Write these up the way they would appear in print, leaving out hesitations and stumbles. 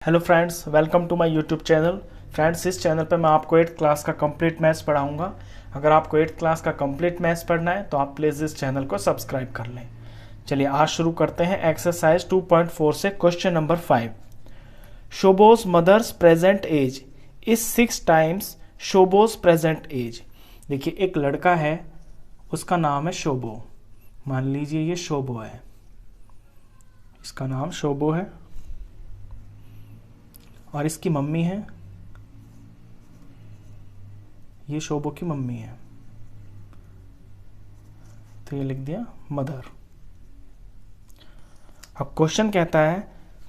Hello friends, welcome to my YouTube channel. Friends, इस channel पे मैं आपको 8th क्लास का कंप्लीट मैथ्स पढ़ाऊंगा। अगर आपको 8th क्लास का कंप्लीट मैथ्स पढ़ना है तो आप प्लीज़ इस चैनल को सब्सक्राइब कर लें। चलिए आज शुरू करते हैं एक्सरसाइज 2.4 से question number 5। Shobo's mother's present age is 6 times Shobo's present age. देखिए, एक लड़का है, उसका नाम है शोबो। मान लीजिए ये शोबो है, इसका नाम शोबो है, और इसकी मम्मी है, ये शोबो की मम्मी है, तो ये लिख दिया मदर। अब क्वेश्चन कहता है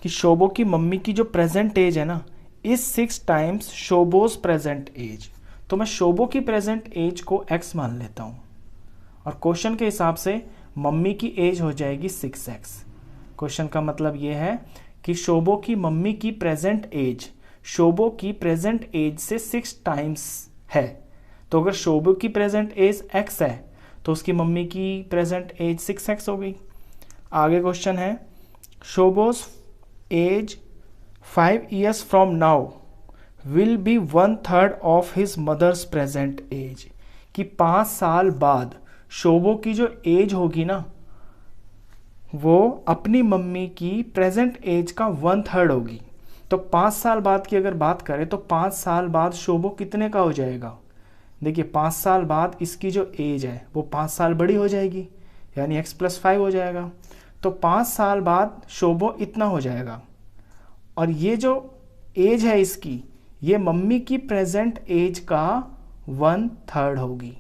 कि शोबो की मम्मी की जो प्रेजेंट एज है ना, is 6 times Shobo's present age. तो मैं शोबो की प्रेजेंट एज को x मान लेता हूं, और क्वेश्चन के हिसाब से मम्मी की एज हो जाएगी 6x। क्वेश्चन का मतलब ये है कि शोबो की मम्मी की प्रेजेंट एज शोबो की प्रेजेंट एज से 6 टाइम्स है। तो अगर शोबो की प्रेजेंट एज x है तो उसकी मम्मी की प्रेजेंट एज 6x हो गई। आगे क्वेश्चन है, Shobo's age 5 years from now will be 1/3 of his mother's present age. कि 5 साल बाद शोबो की जो एज होगी ना, वो अपनी मम्मी की प्रेजेंट एज का 1/3 होगी। तो 5 साल बाद की अगर बात करें तो 5 साल बाद शोबो कितने का हो जाएगा। देखिए, 5 साल बाद इसकी जो एज है वो 5 साल बड़ी हो जाएगी, यानी x+5 हो जाएगा। तो 5 साल बाद शोबो इतना हो जाएगा, और ये जो एज है इसकी, ये मम्मी की प्रेजेंट एज का 1/3 होगी।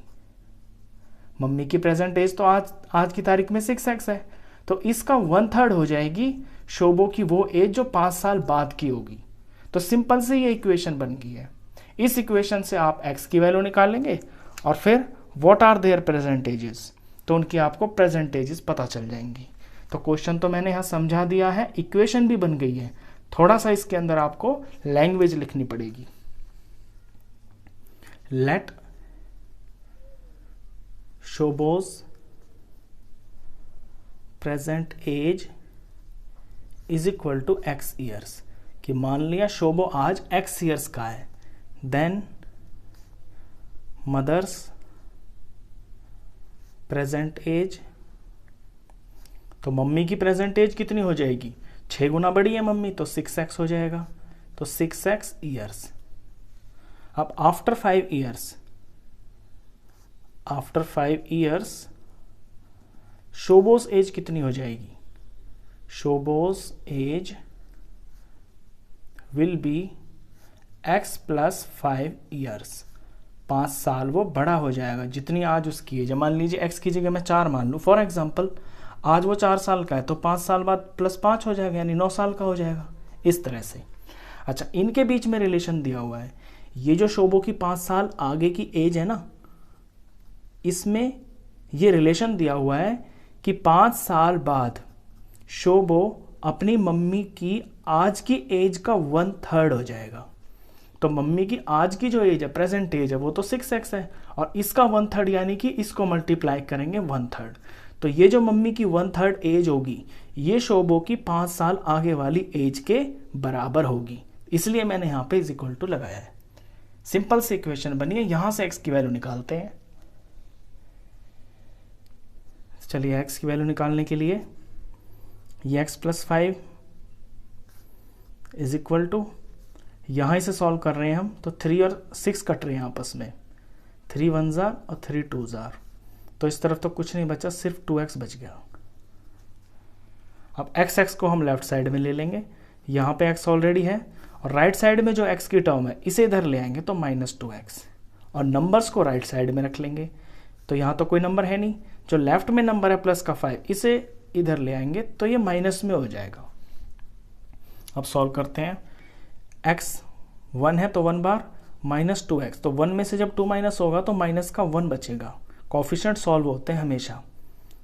मम्मी की प्रेजेंट एज तो आज की तारीख में 6x है, तो इसका 1/3 हो जाएगी शोबो की वो एज जो 5 साल बाद की होगी। तो सिंपल से ये इक्वेशन बन गई है। इस इक्वेशन से आप x की वैल्यू निकालेंगे और फिर व्हाट आर देयर प्रेजेंटेजेस, तो उनकी आपको प्रेजेंटेजेस पता चल जाएंगी। तो क्वेश्चन तो मैंने यहाँ समझा दिया है, इक्वेशन भी बन गई है। थोड़ा सा इसके अंदर आपको लैंग्वेज लिखनी पड़ेगी। Let Shobo's present age is equal to x years. कि मान लिया शोबो आज x ईयर्स का है, देन मदर्स प्रेजेंट एज, तो मम्मी की प्रेजेंट एज कितनी हो जाएगी, 6 गुना बड़ी है मम्मी, तो 6x हो जाएगा, तो 6x ईयर्स। अब आफ्टर 5 ईयर्स शोबोस एज कितनी हो जाएगी, Shobo's age will be x+5 years. 5 साल वो बड़ा हो जाएगा जितनी आज उसकी एज है। मान लीजिए x की जगह मैं 4 मान लूँ फॉर एग्जाम्पल, आज वो 4 साल का है, तो 5 साल बाद +5 हो जाएगा, यानी 9 साल का हो जाएगा, इस तरह से। अच्छा, इनके बीच में रिलेशन दिया हुआ है। ये जो शोबो की 5 साल आगे की एज है ना, इसमें ये रिलेशन दिया हुआ है कि 5 साल बाद शोबो अपनी मम्मी की आज की एज का 1/3 हो जाएगा। तो मम्मी की आज की जो एज है, प्रेजेंट एज है, वो तो 6x है, और इसका 1/3 यानी कि इसको मल्टीप्लाई करेंगे 1/3। तो ये जो मम्मी की 1/3 एज होगी, ये शोबो की 5 साल आगे वाली एज के बराबर होगी। इसलिए मैंने यहाँ पे इज इक्वल टू लगाया है। सिंपल सी इक्वेशन बनी है। यहां से x की वैल्यू निकालते हैं। चलिए, x की वैल्यू निकालने के लिए ये x+5 इज इक्वल टू, यहां से सॉल्व कर रहे हैं हम, तो 3 और 6 कट रहे हैं आपस में, 3 1 जार और 3 2 जार, तो इस तरफ तो कुछ नहीं बचा, सिर्फ 2x बच गया। अब x को हम लेफ्ट साइड में ले लेंगे, यहां पे x ऑलरेडी है, और राइट साइड में जो x की टर्म है इसे इधर ले आएंगे तो -2x, और नंबर्स को राइट साइड में रख लेंगे। तो यहाँ तो कोई नंबर है नहीं, जो लेफ्ट में नंबर है प्लस का 5, इसे इधर ले आएंगे तो ये माइनस में हो जाएगा। अब सॉल्व करते हैं। x 1 है तो 1 बार -2x, तो 1 में से जब 2 माइनस होगा तो माइनस का 1 बचेगा। कोफिशिएंट सॉल्व होते हैं हमेशा,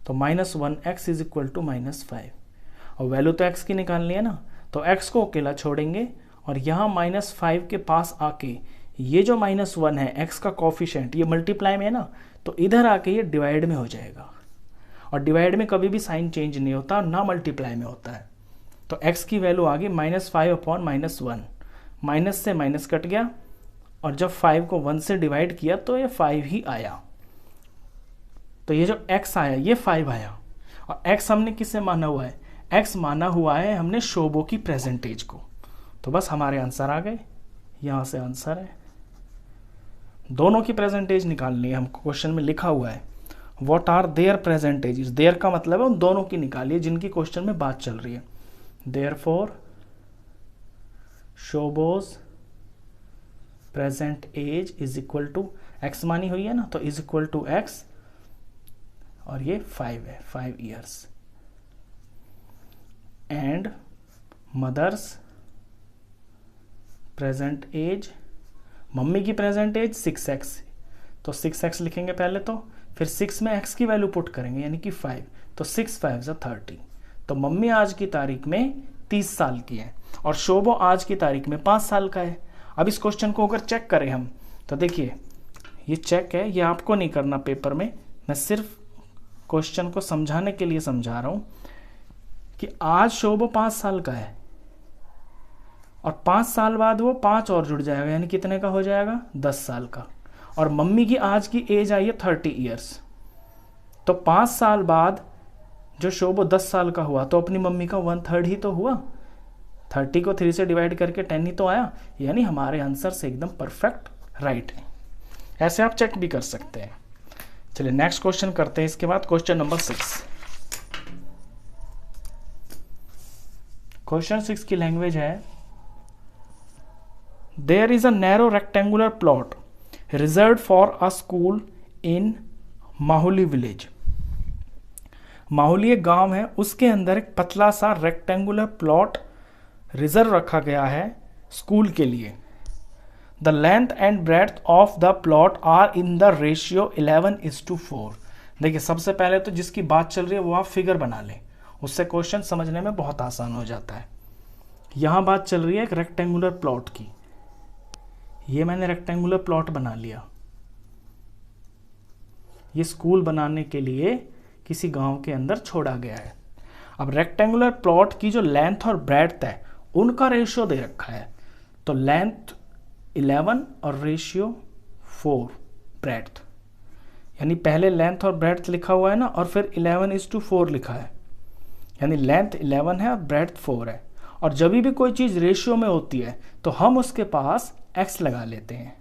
तो -1x इज इक्वल टू -5, और वैल्यू तो x की निकालनी है ना, तो x को अकेला छोड़ेंगे, और यहाँ -5 के पास आके ये जो -1 है x का कोफिशिएंट, ये मल्टीप्लाई में है ना, तो इधर आके ये डिवाइड में हो जाएगा। और डिवाइड में कभी भी साइन चेंज नहीं होता, ना मल्टीप्लाई में होता है। तो x की वैल्यू आ गई -5/-1, माइनस से माइनस कट गया और जब 5 को 1 से डिवाइड किया तो ये 5 ही आया। तो ये जो x आया ये 5 आया। और x हमने किसे माना हुआ है? x माना हुआ है हमने शोभो की प्रेजेंटेज को। तो बस हमारे आंसर आ गए, यहाँ से आंसर है। दोनों की प्रेजेंटेज निकालनी है हमको, क्वेश्चन में लिखा हुआ है व्हाट आर देयर प्रेजेंटेजेस। देयर का मतलब है उन दोनों की निकालिए जिनकी क्वेश्चन में बात चल रही है। देयरफॉर शोभोज present age is equal to x मानी हुई है ना, तो इज इक्वल टू x और ये 5 है, 5 years. And mother's present age, मम्मी की प्रेजेंट एज 6x, तो 6x लिखेंगे पहले, तो फिर 6 में x की वैल्यू पुट करेंगे यानी कि 5, तो 6 5 30। तो मम्मी आज की तारीख में 30 साल की है और शोभो आज की तारीख में 5 साल का है। अब इस क्वेश्चन को अगर चेक करें हम तो देखिए ये चेक है, ये आपको नहीं करना पेपर में, मैं सिर्फ क्वेश्चन को समझाने के लिए समझा रहा हूं कि आज शोभो 5 साल का है और 5 साल बाद वो 5 और जुड़ जाएगा यानी कितने का हो जाएगा? 10 साल का। और मम्मी की आज की एज आई है 30 ईयर्स, तो 5 साल बाद जो शोभो 10 साल का हुआ तो अपनी मम्मी का 1/3 ही तो हुआ। 30 को 3 से डिवाइड करके 10 ही तो आया, यानी हमारे आंसर से एकदम परफेक्ट राइट है। ऐसे आप चेक भी कर सकते हैं। चलिए नेक्स्ट क्वेश्चन करते हैं। इसके बाद क्वेश्चन नंबर 6। क्वेश्चन 6 की लैंग्वेज है there is a narrow rectangular plot reserved for a school in Mahuli village. Mahuli एक गांव है, उसके अंदर एक पतला सा रेक्टेंगुलर प्लॉट रिजर्व रखा गया है स्कूल के लिए। The length and breadth of the plot are in the ratio 11:4। देखिए सबसे पहले तो जिसकी बात चल रही है वो आप फिगर बना लें, उससे क्वेश्चन समझने में बहुत आसान हो जाता है। यहां बात चल रही है एक रेक्टेंगुलर प्लॉट की, ये मैंने रेक्टेंगुलर प्लॉट बना लिया। ये स्कूल बनाने के लिए किसी गांव के अंदर छोड़ा गया है। अब रेक्टेंगुलर प्लॉट की जो लेंथ और ब्रेड्थ है उनका रेशियो दे रखा है, तो लेंथ 11 और रेशियो 4 ब्रेड्थ, यानी पहले लेंथ और ब्रेड्थ लिखा हुआ है ना और फिर 11:4 लिखा है, यानी लेंथ 11 है और ब्रेड्थ 4 है। और जब भी कोई चीज रेशियो में होती है तो हम उसके पास x लगा लेते हैं,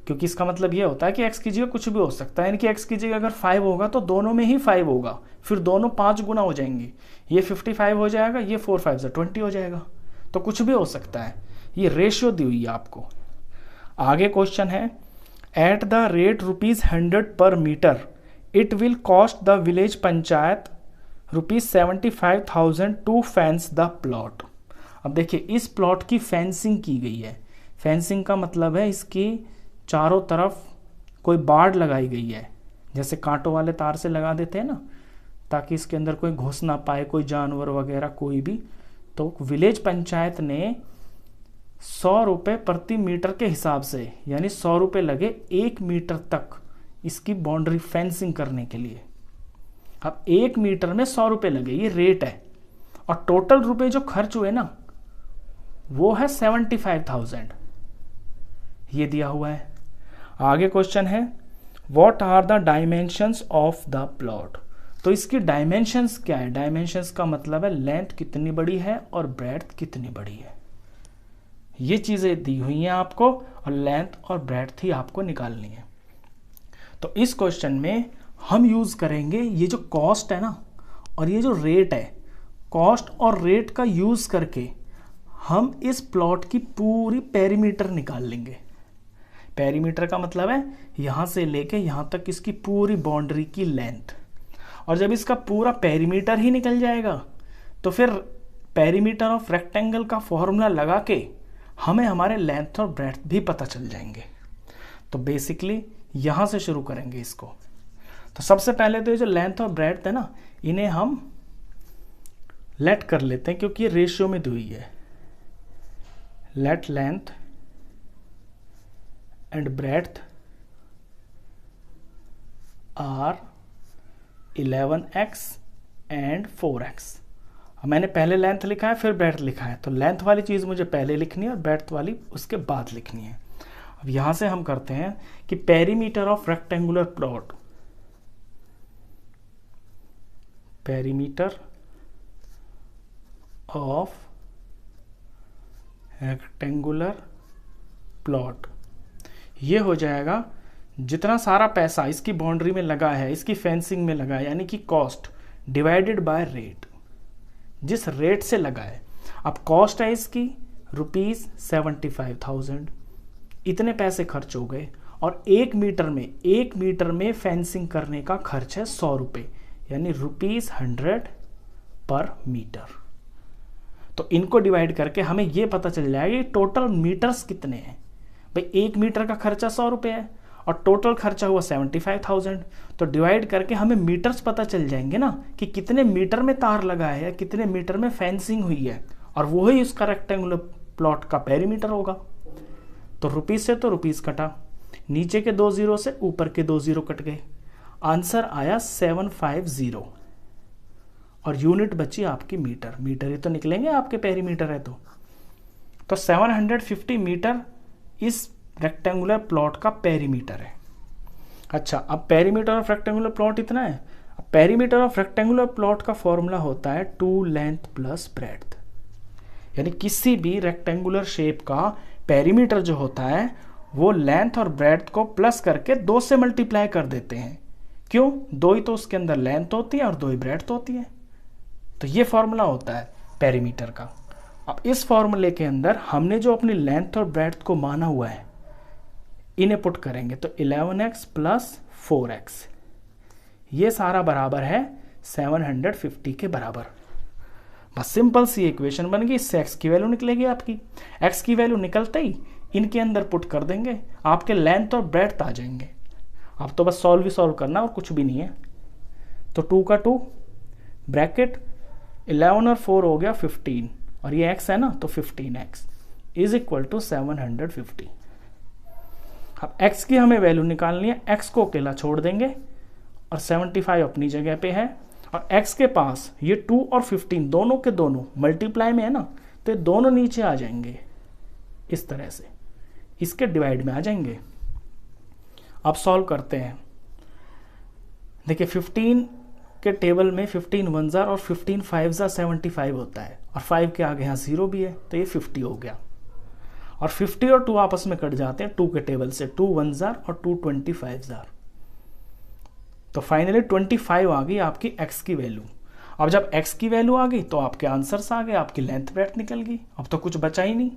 क्योंकि इसका मतलब ये होता है कि x की जगह कुछ भी हो सकता है, यानी कि x की जगह अगर 5 होगा तो दोनों में ही 5 होगा, फिर दोनों 5 गुना हो जाएंगे, ये 55 हो जाएगा, ये 4 5 20 हो जाएगा, तो कुछ भी हो सकता है। ये रेशियो दी हुई है आपको। आगे क्वेश्चन है at the rate ₹100 per metre it will cost the village panchayat ₹75,000 to fence the plot. अब देखिए इस प्लॉट की फेंसिंग की गई है। फेंसिंग का मतलब है इसकी चारों तरफ कोई बाड़ लगाई गई है, जैसे कांटों वाले तार से लगा देते हैं ना, ताकि इसके अंदर कोई घुस ना पाए, कोई जानवर वगैरह कोई भी। तो विलेज पंचायत ने 100 रुपये प्रति मीटर के हिसाब से, यानी 100 रुपये लगे 1 मीटर तक इसकी बाउंड्री फेंसिंग करने के लिए। अब 1 मीटर में 100 रुपये लगे, ये रेट है, और टोटल रुपए जो खर्च हुए ना वो है 75,000, ये दिया हुआ है। आगे क्वेश्चन है what are the dimensions of the plot. तो इसकी डायमेंशंस क्या है? डायमेंशंस का मतलब है लेंथ कितनी बड़ी है और ब्रेड्थ कितनी बड़ी है, ये चीजें दी हुई हैं आपको, और लेंथ और ब्रेड्थ ही आपको निकालनी है। तो इस क्वेश्चन में हम यूज करेंगे ये जो कॉस्ट है ना और ये जो रेट है, कॉस्ट और रेट का यूज करके हम इस प्लॉट की पूरी पेरीमीटर निकाल लेंगे। पेरीमीटर का मतलब है यहां से लेके यहां तक इसकी पूरी बाउंड्री की लेंथ, और जब इसका पूरा पेरीमीटर ही निकल जाएगा तो फिर पेरीमीटर ऑफ रेक्टेंगल का फॉर्मूला लगा के हमें हमारे लेंथ और ब्रेड्थ भी पता चल जाएंगे। तो बेसिकली यहां से शुरू करेंगे इसको। तो सबसे पहले तो ये जो लेंथ और ब्रेड्थ है ना, इन्हें हम लेट कर लेते हैं क्योंकि ये रेशियो में दी हुई है। Let length and breadth are 11x and 4x। मैंने पहले लेंथ लिखा है फिर ब्रेड्थ लिखा है, तो लेंथ वाली चीज़ मुझे पहले लिखनी है और ब्रेड्थ वाली उसके बाद लिखनी है। अब यहाँ से हम करते हैं कि perimeter of rectangular plot, perimeter of rectangular plot, ये हो जाएगा जितना सारा पैसा इसकी बाउंड्री में लगा है, इसकी फेंसिंग में लगा है, यानी कि कॉस्ट डिवाइडेड बाय रेट, जिस रेट से लगा है। अब कॉस्ट है इसकी ₹75,000, इतने पैसे खर्च हो गए, और 1 मीटर में फेंसिंग करने का खर्च है ₹100, यानी ₹100 पर मीटर। तो इनको डिवाइड करके हमें ये पता चल जाएगा कि टोटल मीटर्स कितने हैं। भाई 1 मीटर का खर्चा ₹100 है और टोटल खर्चा हुआ 75,000, तो डिवाइड करके हमें मीटर्स पता चल जाएंगे ना कि कितने मीटर में तार लगा है या कितने मीटर में फेंसिंग हुई है, और वो ही उसका रेक्टेंगुलर प्लॉट का पेरीमीटर होगा। तो रुपीज से तो रुपीज कटा, नीचे के 2 जीरो से ऊपर के 2 जीरो कट गए, आंसर आया 750, और यूनिट बची आपकी मीटर। मीटर ही तो निकलेंगे आपके पेरीमीटर है तो 750 मीटर इस रेक्टेंगुलर प्लॉट का पेरीमीटर है। अच्छा, अब पेरीमीटर ऑफ रेक्टेंगुलर प्लॉट इतना है। अब पेरीमीटर ऑफ रेक्टेंगुलर प्लॉट का फॉर्मूला होता है 2 लेंथ प्लस ब्रेड्थ, यानी किसी भी रेक्टेंगुलर शेप का पेरीमीटर जो होता है वो लेंथ और ब्रेड्थ को प्लस करके 2 से मल्टीप्लाई कर देते हैं। क्यों? 2 ही तो उसके अंदर लेंथ होती है और 2 ही ब्रेड्थ होती है। तो ये फॉर्मूला होता है पेरीमीटर का। अब इस फॉर्मूले के अंदर हमने जो अपनी लेंथ और ब्रेड्थ को माना हुआ है इन्हें पुट करेंगे, तो 11x प्लस 4x, ये सारा बराबर है 750 के बराबर। बस सिंपल सी इक्वेशन बन गई, इससे x की वैल्यू निकलेगी आपकी। x की वैल्यू निकलते ही इनके अंदर पुट कर देंगे, आपके लेंथ और ब्रेड्थ आ जाएंगे। अब तो बस सॉल्व ही सॉल्व करना और कुछ भी नहीं है। तो 2 का 2 ब्रैकेट 11 और 4 हो गया 15, और ये x है ना, तो 15x इज इक्वल टू 750। अब x की हमें वैल्यू निकालनी है, x को अकेला छोड़ देंगे और 75 अपनी जगह पे है, और x के पास ये 2 और 15 दोनों के दोनों मल्टीप्लाई में है ना, तो ये दोनों नीचे आ जाएंगे इस तरह से, इसके डिवाइड में आ जाएंगे। अब सॉल्व करते हैं। देखिए 15 के टेबल में 15 1 और 15 5 75 होता है, और 5 के आगे यहाँ 0 भी है, तो ये 50 हो गया। और 50 और 2 आपस में कट जाते हैं 2 के टेबल से, 2 1 और 2 25। तो फाइनली 25 आ गई आपकी x की वैल्यू। अब जब x की वैल्यू आ गई तो आपके आंसर्स आ गए, आपकी लेंथ ब्रेड्थ निकल गई। अब तो कुछ बचा ही नहीं,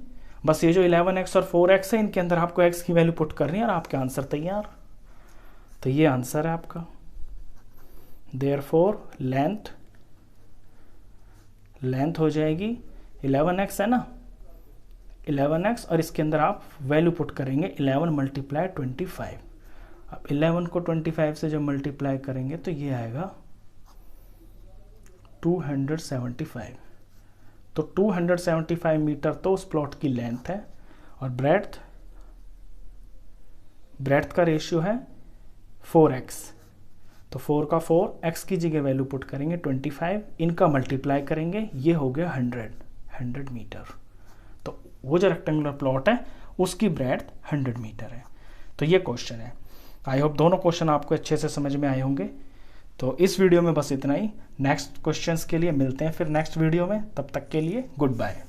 बस ये जो 11x और 4x है इनके अंदर आपको x की वैल्यू पुट करनी है और आपके आंसर तैयार। तो ये आंसर है आपका। देयरफॉर लेंथ हो जाएगी 11x है ना, 11x, और इसके अंदर आप वैल्यू पुट करेंगे 11 मल्टीप्लाई 25। अब 11 को 25 से जब मल्टीप्लाई करेंगे तो ये आएगा 275। तो 275 मीटर तो उस प्लॉट की लेंथ है, और ब्रेड्थ का रेशियो है 4x, तो 4 का 4, x की जगह वैल्यू पुट करेंगे 25, इनका मल्टीप्लाई करेंगे, ये हो गया 100 मीटर। तो वो जो रेक्टेंगुलर प्लॉट है उसकी ब्रेड्थ 100 मीटर है। तो ये क्वेश्चन है। आई होप दोनों क्वेश्चन आपको अच्छे से समझ में आए होंगे। तो इस वीडियो में बस इतना ही। नेक्स्ट क्वेश्चंस के लिए मिलते हैं फिर नेक्स्ट वीडियो में, तब तक के लिए गुड बाय।